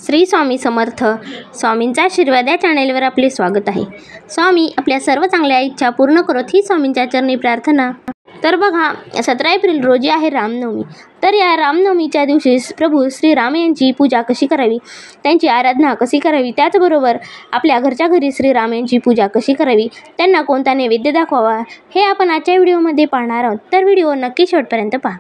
श्री स्वामी समर्थ. स्वामींचा आशीर्वाद या चॅनेलवर आपले स्वागत आहे. स्वामी आपल्या सर्व चांगल्या इच्छा पूर्ण करत ही स्वामींच्या चरणी प्रार्थना. तर बघा, 17 एप्रिल रोजी आहे रामनवमी. तर या रामनवमीच्या दिवशी प्रभू श्रीराम यांची पूजा कशी करावी, त्यांची आराधना कशी करावी, त्याचबरोबर आपल्या घरच्या घरी श्रीराम यांची पूजा कशी करावी, त्यांना कोणता नैवेद्य दाखवावा, हे आपण आजच्या व्हिडिओमध्ये पाहणार आहोत. तर व्हिडिओ नक्की शेवटपर्यंत पहा.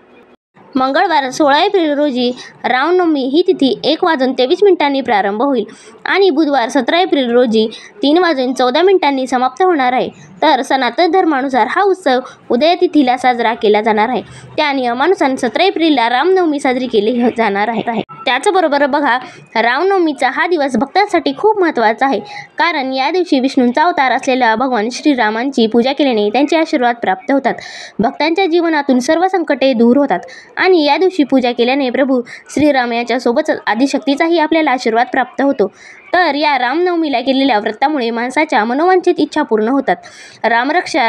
मंगळवार 16 एप्रिल रोजी रामनवमी ही तिथी 1:23 प्रारंभ होईल आणि बुधवार 17 एप्रिल रोजी 3:14 समाप्त होणार आहे. तर सनातन धर्मानुसार हा उत्सव उदयतिथीला साजरा केला जाणार आहे. त्या नियमानुसार 17 एप्रिलला रामनवमी साजरी केली जाणार आहे. त्याचबरोबर बघा, रामनवमीचा हा दिवस भक्तांसाठी खूप महत्त्वाचा आहे, कारण या दिवशी विष्णूंचा अवतार असलेल्या भगवान श्रीरामांची पूजा केल्याने त्यांचे आशीर्वाद प्राप्त होतात. भक्तांच्या जीवनातून सर्व संकटे दूर होतात आणि या दिवशी पूजा केल्याने प्रभू श्रीराम यांच्यासोबतच आदिशक्तीचाही आपल्याला आशीर्वाद प्राप्त होतो. तर या रामनवमीला केलेल्या व्रतामुळे माणसाच्या मनोवांछित इच्छा पूर्ण होतात. रामरक्षा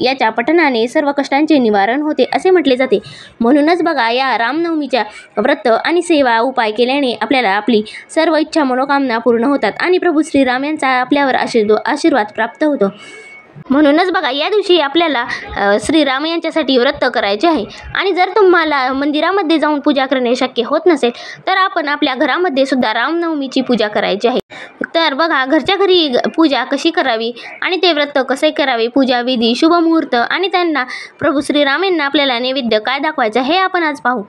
याच्या पठणाने सर्व कष्टांचे निवारण होते असे म्हटले जाते. म्हणूनच बघा, या रामनवमीच्या व्रत आणि सेवा उपाय केल्याने आपल्याला आपली सर्व इच्छा मनोकामना पूर्ण होतात आणि प्रभू श्रीराम यांचा आपल्यावर आशीर्वाद प्राप्त होतो. म्हणूनच बघा, या दिवशी आपल्याला श्रीराम यांच्यासाठी व्रत करायचे आहे. आणि जर तुम्हाला मंदिरामध्ये जाऊन पूजा करणे शक्य होत नसेल तर आपण आपल्या घरामध्ये सुद्धा रामनवमीची पूजा करायची आहे. तर बघा, घरच्या घरी पूजा कशी करावी आणि ते व्रत कसे करावे, पूजा विधी, शुभ मुहूर्त आणि त्यांना प्रभू श्रीराम यांना आपल्याला नैवेद्य काय दाखवायचं हे आपण आज पाहू.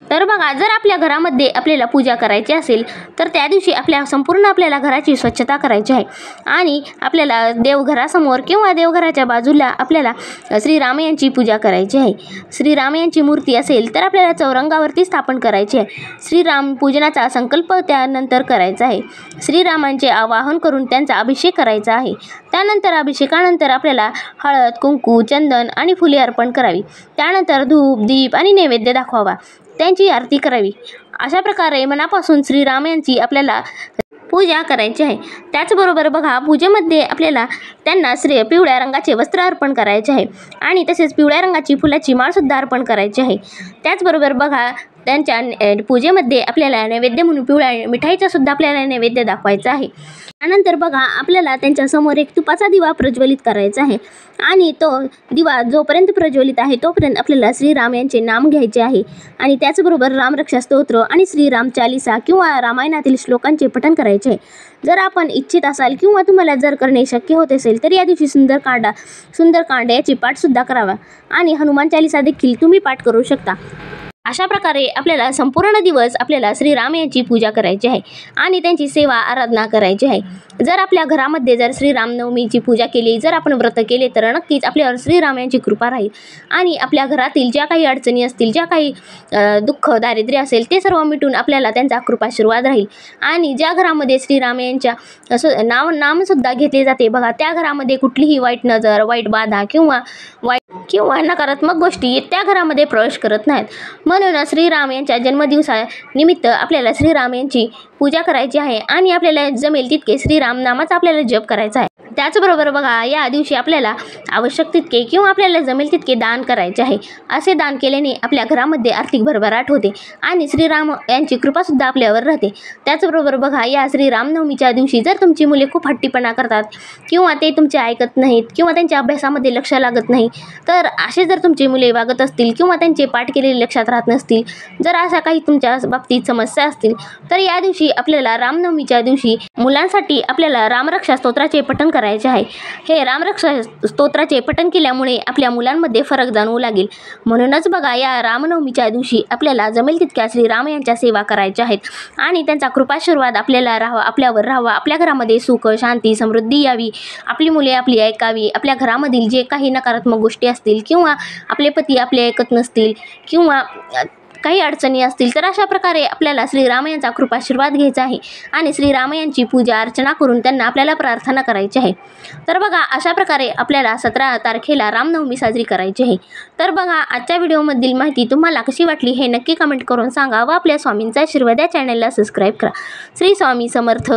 तर बघा, जर आपल्या घरामध्ये आपल्याला पूजा करायची असेल तर त्या दिवशी आपल्याला घराची स्वच्छता करायची आहे आणि आपल्याला देवघरासमोर किंवा देवघराच्या बाजूला आपल्याला श्रीराम यांची पूजा करायची आहे. श्रीराम यांची मूर्ती असेल तर आपल्याला चौरंगावरती स्थापन करायची आहे. श्रीराम पूजनाचा संकल्प त्यानंतर करायचा आहे. श्रीरामांचे आवाहन करून त्यांचा अभिषेक करायचा आहे. त्यानंतर अभिषेकानंतर आपल्याला हळद, कुंकू, चंदन आणि फुले अर्पण करावी. त्यानंतर धूप, दीप आणि नैवेद्य दाखवावा, त्यांची आरती करावी. अशा प्रकारे मनापासून श्रीराम यांची आपल्याला पूजा करायची आहे. त्याचबरोबर बघा, पूजेमध्ये आपल्याला त्यांना पिवळ्या रंगाचे वस्त्र अर्पण करायचे आहे आणि तसेच पिवळ्या रंगाची फुलाची माळसुद्धा अर्पण करायची आहे. त्याचबरोबर बघा, त्यांच्या पूजेमध्ये आपल्याला नैवेद्य म्हणून पिवळ्या मिठाईचा सुद्धा आपल्याला नैवेद्य दाखवायचा आहे. त्यानंतर बघा, आपल्याला त्यांच्यासमोर एक तुपाचा दिवा प्रज्वलित करायचा आहे आणि तो दिवा जोपर्यंत प्रज्वलित आहे तोपर्यंत आपल्याला श्रीराम यांचे नाम घ्यायचे आहे आणि त्याचबरोबर रामरक्षा स्तोत्र आणि श्रीराम चालीसा किंवा रामायणातील श्लोकांचे पठण करायचे आहे. जर आपण इच्छित असाल किंवा तुम्हाला जर करणे शक्य होत असेल तर या दिवशी सुंदरकांड याची पाठसुद्धा करावा आणि हनुमान चालीसा देखील तुम्ही पाठ करू शकता. अशा प्रकारे आपल्याला संपूर्ण दिवस आपल्याला श्रीराम यांची पूजा करायची आहे आणि त्यांची सेवा आराधना करायची आहे. जर आपल्या घरामध्ये जर श्रीरामनवमीची पूजा केली, जर आपण व्रत केले तर नक्कीच आपल्यावर श्रीराम यांची कृपा राहील आणि आपल्या घरातील ज्या काही अडचणी असतील, ज्या काही दुःख दारिद्र्य असेल ते सर्व मिटून आपल्याला त्यांचा कृपाशीर्वाद राहील. आणि ज्या घरामध्ये श्रीराम यांच्या नामसुद्धा घेतले जाते बघा, त्या घरामध्ये कुठलीही वाईट नजर, वाईट बाधा किंवा नकारात्मक गोष्टी त्या घरामध्ये प्रवेश करत नाहीत. म्हणून श्रीराम यांच्या जन्मदिवसानिमित्त आपल्याला श्रीराम यांची पूजा करायची आहे आणि आपल्याला जमेल तितके श्रीराम नामाचा आपल्याला जप करायचा आहे. त्याचबरोबर बघा, या दिवशी आपल्याला आवश्यक तितके किंवा आपल्याला जमेल तितके दान करायचे आहे. असे दान केल्याने आपल्या घरामध्ये आर्थिक भरभराट होते आणि श्रीराम यांची कृपासुद्धा आपल्यावर राहते. त्याचबरोबर बघा, या श्रीरामनवमीच्या दिवशी जर तुमची मुले खूप हट्टीपणा करतात किंवा ते तुमचे ऐकत नाहीत किंवा त्यांच्या अभ्यासामध्ये लक्ष लागत नाही, तर असे जर तुमची मुले वागत असतील किंवा त्यांचे पाठ केलेले लक्षात राहत नसतील, जर अशा काही तुमच्या बाबतीत समस्या असतील तर या दिवशी आपल्याला रामनवमीच्या दिवशी मुलांसाठी आपल्याला रामरक्षा स्तोत्राचे पठण करायचे आहे. हे रामरक्षा स्तोत्राचे पठण केल्यामुळे आपल्या मुलांमध्ये फरक जाणवू लागेल. म्हणूनच बघा, या रामनवमीच्या दिवशी आपल्याला जमेल तितक्या श्रीराम यांच्या सेवा करायच्या आहेत आणि त्यांचा कृपाशीर्वाद आपल्यावर राहावा. आपल्या घरामध्ये सुख, शांती, समृद्धी यावी. आपली मुले आपली ऐकावी. आपल्या घरामधील जे काही नकारात्मक गोष्टी असतील किंवा आपले पती आपले ऐकत नसतील किंवा काही अडचणी असतील तर अशा प्रकारे आपल्याला श्रीराम यांचा कृपाशीर्वाद घ्यायचा आहे आणि श्रीराम यांची पूजा अर्चना करून त्यांना आपल्याला प्रार्थना करायची आहे. तर बघा, अशा प्रकारे आपल्याला 17 तारखेला रामनवमी साजरी करायची आहे. तर बघा, आजच्या व्हिडिओमधील माहिती तुम्हाला कशी वाटली हे नक्की कमेंट करून सांगा व आपल्या स्वामींचा आशीर्वाद या चॅनलला सबस्क्राईब करा. श्री स्वामी समर्थ.